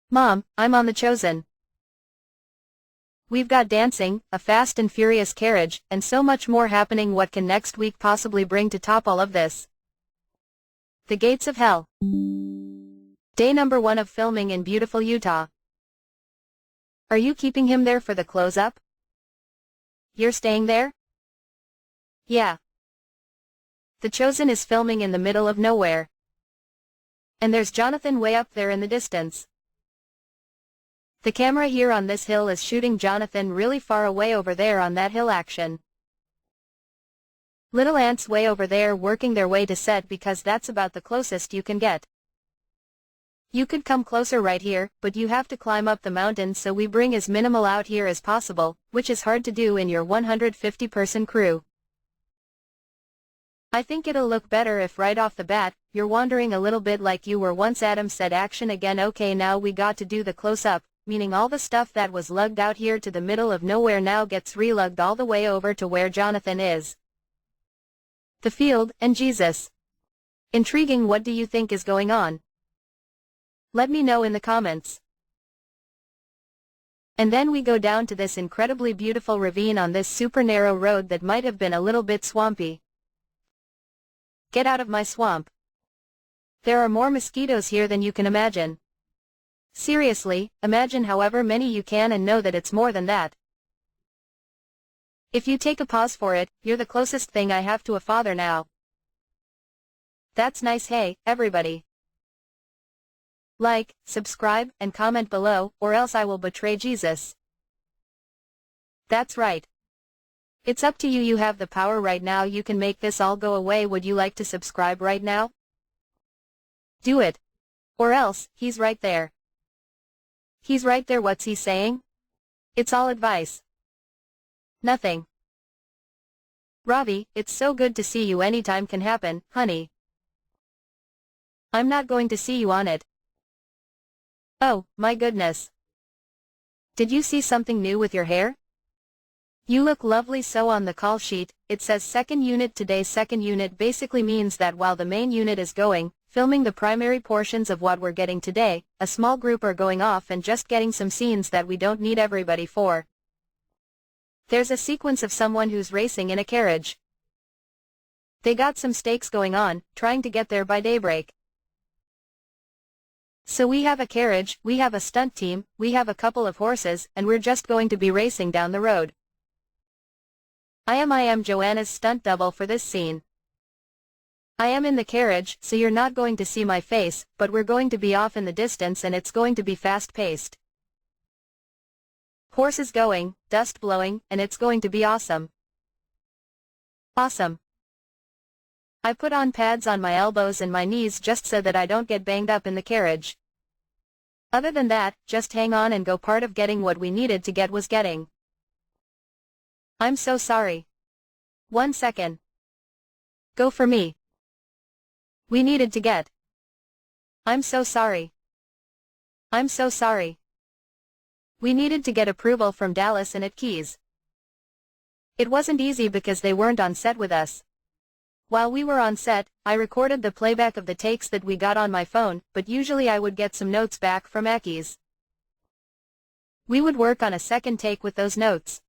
Mom, I'm on The Chosen. We've got dancing, a fast and furious carriage, and so much more happening. What can next week possibly bring to top all of this? The Gates of Hell. Day number 1 of filming in beautiful Utah. Are you keeping him there for the close-up? You're staying there? Yeah. The Chosen is filming in the middle of nowhere. And there's Jonathan way up there in the distance. The camera here on this hill is shooting Jonathan really far away over there on that hill action. Little ants way over there working their way to set because that's about the closest you can get. You could come closer right here, but you have to climb up the mountain, so we bring as minimal out here as possible, which is hard to do in your 150-person crew. I think it'll look better if right off the bat, you're wandering a little bit like you were once. Adam said action again. Okay, now we got to do the close-up, meaning all the stuff that was lugged out here to the middle of nowhere now gets relugged all the way over to where Jonathan is. The field, and Jesus. Intriguing. What do you think is going on? Let me know in the comments. And then we go down to this incredibly beautiful ravine on this super narrow road that might have been a little bit swampy. Get out of my swamp. There are more mosquitoes here than you can imagine. Seriously, imagine however many you can and know that it's more than that. If you take a pause for it, you're the closest thing I have to a father now. That's nice. Hey, everybody. Like, subscribe, and comment below, or else I will betray Jesus. That's right. It's up to you. You have the power right now. You can make this all go away. Would you like to subscribe right now? Do it. Or else, he's right there. He's right there. What's he saying? It's all advice. Nothing. Ravi, it's so good to see you. Anytime can happen, honey. I'm not going to see you on it. Oh, my goodness. Did you see something new with your hair? You look lovely. So on the call sheet, it says second unit today. Second unit basically means that while the main unit is filming the primary portions of what we're getting today, a small group are going off and just getting some scenes that we don't need everybody for. There's a sequence of someone who's racing in a carriage. They got some stakes going on, trying to get there by daybreak. So we have a carriage, we have a stunt team, we have a couple of horses, and we're just going to be racing down the road. I am Joanna's stunt double for this scene. I am in the carriage, so you're not going to see my face, but we're going to be off in the distance and it's going to be fast-paced. Horses going, dust blowing, and it's going to be awesome. Awesome. I put on pads on my elbows and my knees just so that I don't get banged up in the carriage. Other than that, just hang on and go. Part of getting what we needed to get was getting. I'm so sorry. 1 second. Go for me. We needed to get. I'm so sorry. I'm so sorry. We needed to get approval from Dallas and at Keys. It wasn't easy because they weren't on set with us. While we were on set, I recorded the playback of the takes that we got on my phone, but usually I would get some notes back from Aki's. We would work on a second take with those notes.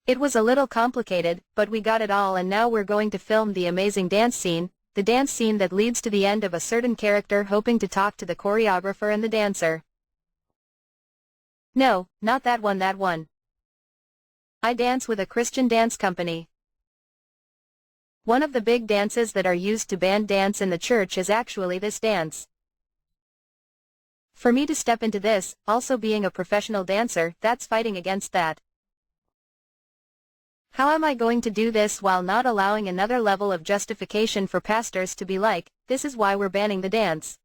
It was a little complicated, but we got it all, and now we're going to film the amazing dance scene, the dance scene that leads to the end of a certain character hoping to talk to the choreographer and the dancer. No, not that one, that one. I dance with a Christian dance company. One of the big dances that are used to band dance in the church is actually this dance. For me to step into this, also being a professional dancer, that's fighting against that. How am I going to do this while not allowing another level of justification for pastors to be like, this is why we're banning the dance?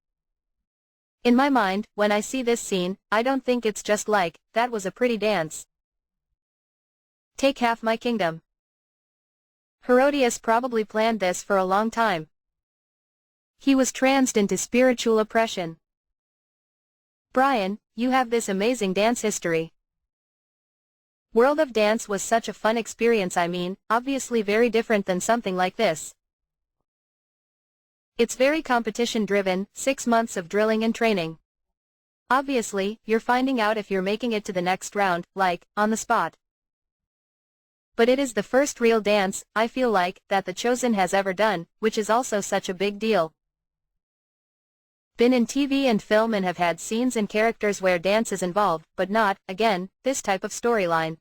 In my mind, when I see this scene, I don't think it's just like, that was a pretty dance. Take half my kingdom. Herodias probably planned this for a long time. He was tranced into spiritual oppression. Brian, you have this amazing dance history. World of Dance was such a fun experience. I mean, obviously very different than something like this. It's very competition driven, 6 months of drilling and training. Obviously, you're finding out if you're making it to the next round, like, on the spot. But it is the first real dance, I feel like, that The Chosen has ever done, which is also such a big deal. Been in TV and film and have had scenes and characters where dance is involved, but not, again, this type of storyline.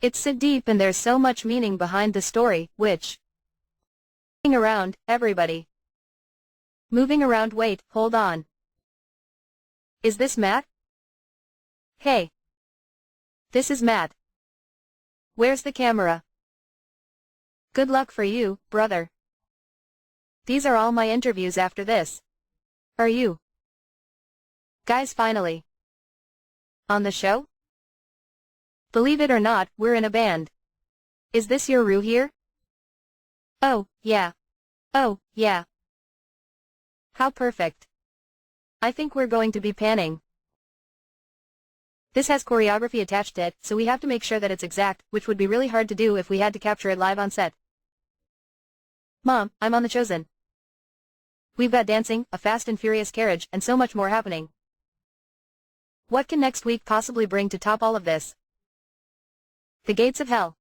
It's so deep and there's so much meaning behind the story, which... Moving around, everybody. Moving around, wait, hold on. Is this Matt? Hey. This is Matt. Where's the camera? Good luck for you, brother. These are all my interviews after this. Are you guys finally on the show? Believe it or not, we're in a band. Is this your roux here? Oh, yeah. Oh, yeah. How perfect. I think we're going to be panning. This has choreography attached to it, so we have to make sure that it's exact, which would be really hard to do if we had to capture it live on set. Mom, I'm on The Chosen. We've got dancing, a fast and furious carriage, and so much more happening. What can next week possibly bring to top all of this? The gates of hell.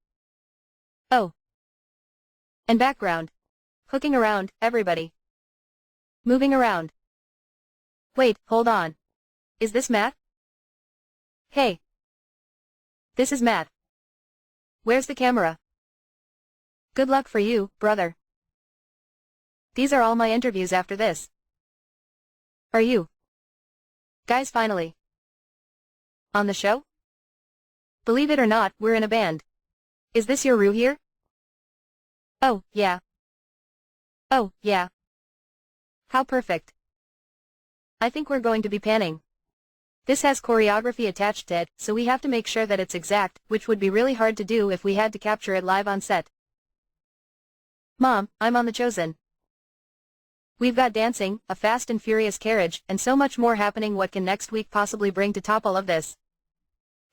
Oh. And background. Hooking around, everybody. Moving around. Wait, hold on. Is this Matt? Hey. This is Matt. Where's the camera? Good luck for you, brother. These are all my interviews after this. Are you guys finally on the show? Believe it or not, we're in a band. Is this your roux here? Oh, yeah. Oh, yeah. How perfect. I think we're going to be panning. This has choreography attached to it, so we have to make sure that it's exact, which would be really hard to do if we had to capture it live on set. Mom, I'm on The Chosen. We've got dancing, a fast and furious carriage, and so much more happening. What can next week possibly bring to top all of this?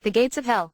The gates of hell.